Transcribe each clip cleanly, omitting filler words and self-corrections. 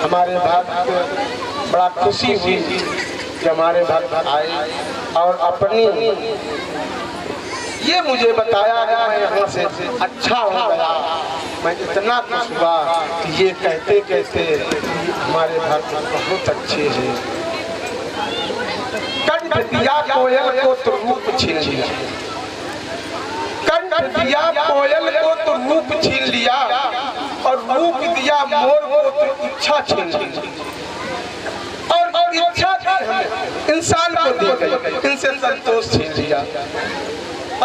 हमारे भक्त बड़ा खुशी हुई कि हमारे भक्त आए और अपनी ये मुझे बताया कि मैं यहाँ से अच्छा हो गया। मैं इतना खुश हुआ कि ये कहते कहते हमारे भक्त बहुत अच्छे हैं। कंठ दिया कोयल को तो रूप छीन लिया, कंठ दिया कोयल को तो रूप छीन लिया और रूप दिया मोर को तो इच्छा छीन ली। और इच्छा इंसान को दी गई, इनसे संतोष छीन लिया।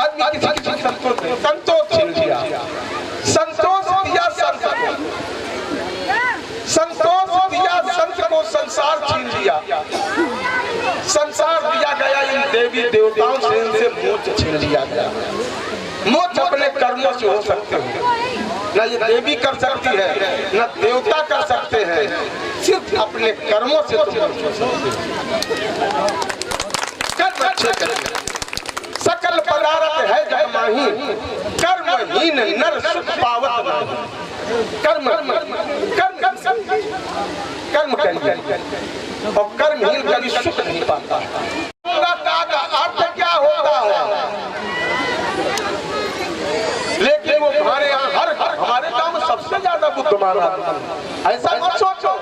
आदमी किसी की संतोष छीन लिया। संतोष दिया संत को, संतोष दिया संत को संसार छीन लिया। संसार दिया गया इन देवी देवताओं से, इनसे मोक्ष छीन लिया गया। मोक्ष अपने कर्मों से हो सकते हो, न ये देवी कर सकती है न देवता कर सकते हैं, सिर्फ अपने कर्मों से तुम हो सकते हो। कर्म अच्छे करें, सकल पदार्थ है जग माही, कर्महीन नर सुख पावत नहीं। कर्म कर्म कर्म करिए और कर्महीन कभी सुख नहीं पाता। का अर्थ क्या होता है? लेकिन वो हमारे यहाँ हमारे गांव में सबसे ज्यादा बुद्धिमान आदमी, ऐसा मत सोचो।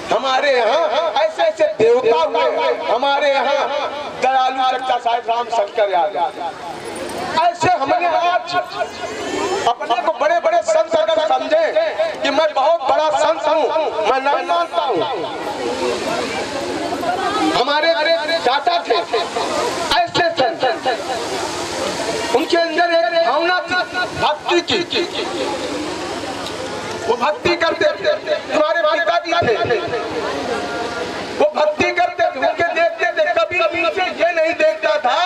हमारे यहाँ ऐसे ऐसे देवता हुए, हमारे यहाँ दयालु चच्चा साहिब राम शंकर यादव, ऐसे हमने आज अपने को बड़े बड़े संत अगर समझे कि मैं बहुत बड़ा संत हूँ, मैं नहीं मानता हूँ। हमारे चाचा थे ऐसे संत, उनके अंदर एक भावना थी भक्ति की, वो भक्ति करते थे। हमारे पिताजी थे, वो भक्ति करते थे, उनके देखते थे। कभी उनसे ये नहीं देखता था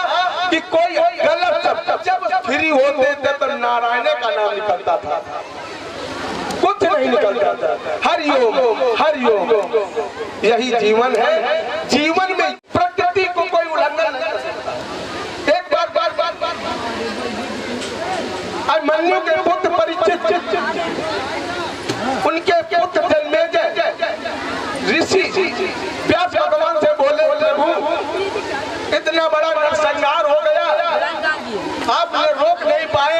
कि कोई गलत शब्द, जब फ्री होते थे तो नारायण का नाम निकलता था, कुछ नहीं निकलता था। हरिओम हरिओम, यही जीवन है। जीवन में प्रकृति को कोई उल्लंघन नहीं कर सकता। एक बार अभिमन्यु के पुत्र परीक्षित, उनके पुत्र जन्मेजय ऋषि व्यास भगवान से बोले, प्रभु इतना बड़ा नरसंहार हो गया, आप रोक नहीं पाए।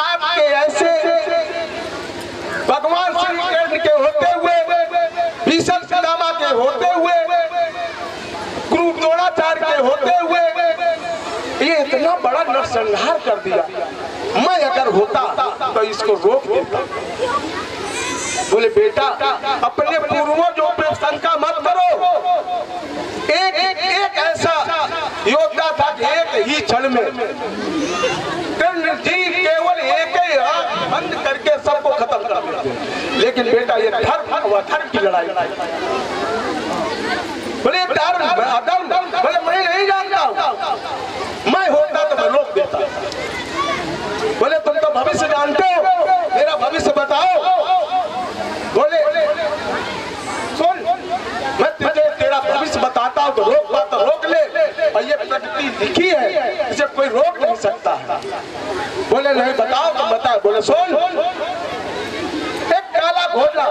आपके ऐसे भगवान श्री कृष्ण के होते हुए, भीष्म पितामह के होते हुए, गुरु द्रोणाचार्य के होते हुए ये इतना बड़ा नरसंहार कर दिया। मैं अगर होता तो इसको रोक देता। बोले बेटा, अपने पूर्वजों पे शंका मत करो। एक ऐसा योद्धा था कि एक ही क्षण में कृष्ण जी केवल एक ही आंख बंद करके सबको खत्म कर देते। लेकिन बेटा ये धर्म की लड़ाई, बोले बोले मैं नहीं जानता हूँ, मैं होता तो मैं रोक देता। बोले तुम तो भविष्य जानते हो, मेरा भविष्य बताओ। बोले सुन, मैं तुझे तेरा भविष्य बताता हूँ तो रोक पा तो रोक ले, और ये प्रकृति लिखी है, इसे कोई रोक नहीं सकता है। बोले नहीं बताओ तो बता। बोले सुन, एक काला घोड़ा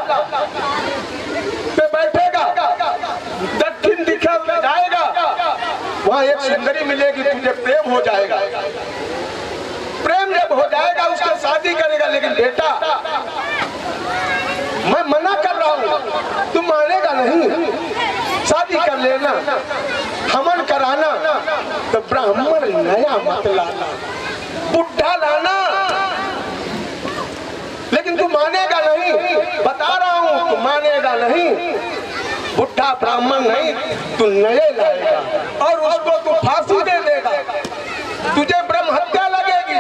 पे बैठेगा, दक्षिण दिशा में जाएगा, वहाँ एक सुंदरी मिलेगी, तुझे प्रेम हो जाएगा। प्रेम जब हो जाएगा उससे शादी करेगा। लेकिन बेटा मैं मना कर रहा हूँ, तुम मानेगा नहीं। शादी कर लेना, हवन कराना, तो ब्राह्मण नया मत लाना, बुढ़ा लाना। लेकिन तू मानेगा नहीं, बता रहा हूँ, तू मानेगा नहीं। बुढ़ा ब्राह्मण नहीं, तू नए लाएगा और उसको तू फांसी दे देगा, तुझे ब्रह्म हत्या लगेगी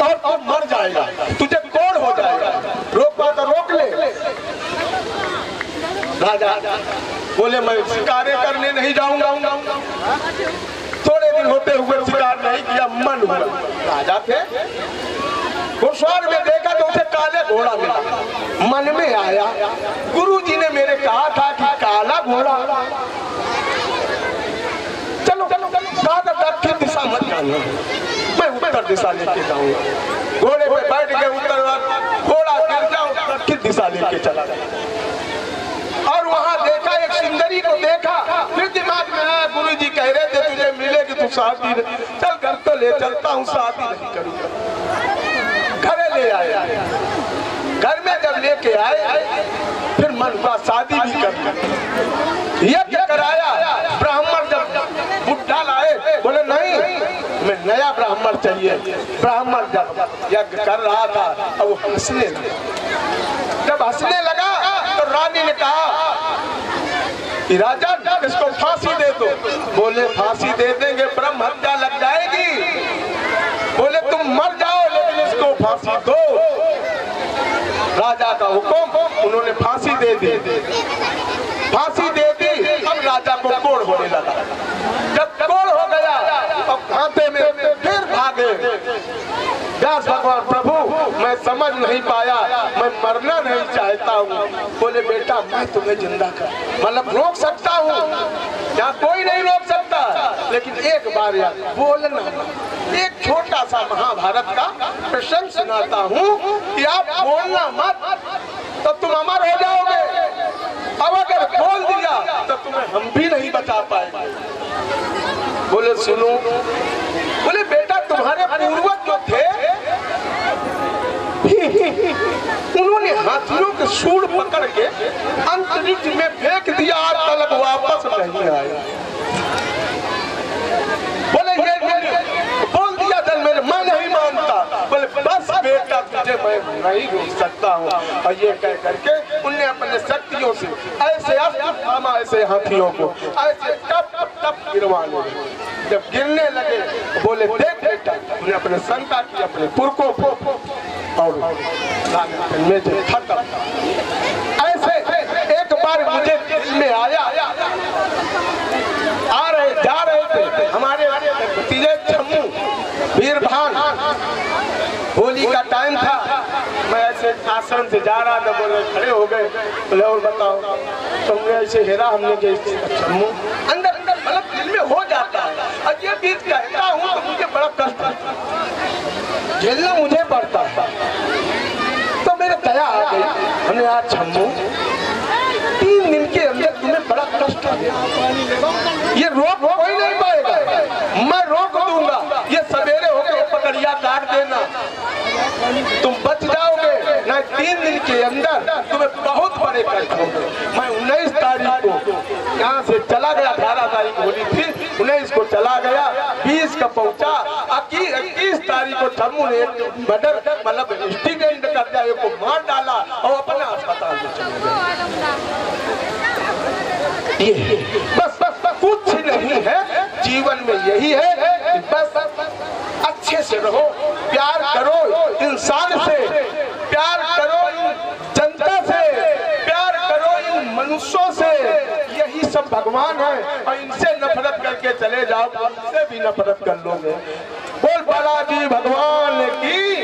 और तू मर जाएगा, तुझे कोढ़ हो जाएगा। रोक पा तो रोक ले। राजा बोले मैं शिकार करने नहीं जाऊंगा। थोड़े दिन होते हुए शिकार नहीं किया, मन हुआ। राजा थे, घुड़सवार में देखा तो उसे काले घोड़ा मिला। मन में आया, गुरुजी ने मेरे कहा था कि काला घोड़ा, चलो दक्षिण दिशा मत जाना। मैं उत्तर दिशा लेके जाऊंगा। घोड़े पे बैठ के उत्तर, घोड़ा गिर जाओ दक्षिण दिशा लेके चला गया। और वहां देखा एक सुंदरी को देखा, फिर दिमाग में आया गुरु जी कह रहे थे तुझे मिलेगी तू शादी, चल घर तो ले चलता हूँ, शादी नहीं करूंगा। घरे ले आए, घर में जब लेके आए फिर मन हुआ शादी भी कर, यज्ञ कराया। ब्राह्मण जब बुढ़ा लाए, बोले नहीं मैं नया ब्राह्मण चाहिए। ब्राह्मण जब यज्ञ कर रहा था अब वो हंसने लगा। जब हंसने लगा तो रानी ने कहा कि राजन इसको फांसी दे दो। बोले फांसी दे देंगे ब्रह्म हत्या लग जाएगी। बोले तुम मर जाओ लेकिन इसको फांसी दो। राजा का हुक्म, उन्होंने फांसी दे दी। फांसी दे दी, अब राजा को कोढ़ होने लगा। जब कोढ़ हो गया अब खाते में फिर भागे। व्यास भगवान प्रभु मैं समझ नहीं पाया, मैं मरना नहीं चाहता हूँ। बोले बेटा मैं तुम्हें जिंदा कर मतलब रोक सकता हूँ, यहाँ कोई नहीं रोक सकता, लेकिन एक बार यार बोलना। एक छोटा सा महाभारत का प्रसंग सुनाता हूँ कि आप बोलना मत तो तुम अमर हो जाओगे। अब अगर बोल दिया तो तुम्हें हम भी नहीं बचा पाएंगे। बोले सुनो। बोले बेटा तुम्हारे पूर्वज जो थे उन्होंने हाथियों के सूंड पकड़ के अंतरिक्ष में फेंक दिया, आज तक वापस नहीं आया। बोले ये बोल दिया जल मेरे, मैं नहीं मानता। बोले बस बेटा तुझे मैं नहीं रोक सकता हूँ। और ये कह करके उनने अपने शक्तियों से ऐसे थामा ऐसे हाथियों को ऐसे टप टप गिरवाने। जब गिरने लगे बोले देख बेटा, उन्हें अपने शंका की अपने पुरखों को और में खत्म। ऐसे एक बार मुझे दिल में आया, आ रहे जा रहे थे हमारे भतीजे छम्मू वीरभान, होली का टाइम था। मैं ऐसे आश्रम से जा रहा था, बोले खड़े हो गए। बोले और बताओ तुमने ऐसे हेरा हमने के छम्मू। अंदर अंदर मतलब दिल में हो जाता है। और ये बीच कहता हूँ तो मुझे बड़ा कष्ट झेलना मुझे पड़ता है। तो मेरे दया आ गई, हमने आज छम्मू 3 दिन के अंदर तुम्हें बड़ा कष्ट है, ये रोक कोई नहीं पाएगा, मैं रोक दूंगा। ये सवेरे होके पकड़िया काट देना, तुम बच जाओगे। नहीं 3 दिन के अंदर तुम्हें बहुत बड़े कष्ट होंगे। मैं 19 तारीख को यहाँ से चला गया, 18 तारीख होली थी, 19 को चला गया, 20 का पहुंचा। 21 तारीख को छम्मू ने मर्डर मतलब इंस्टिगेट कर दिया, एक को मार डाला और अपना अस्पताल में चले गए। ये बस कुछ नहीं है जीवन में, यही है बस अच्छे से रहो, प्यार करो इंसान से, प्यार करो जनता से, प्यार करो इन मनुष्यों से। यही सब भगवान है। और इनसे नफरत करके चले जाओ तो इनसे भी नफरत कर लोगे। बोल बालाजी भगवान की।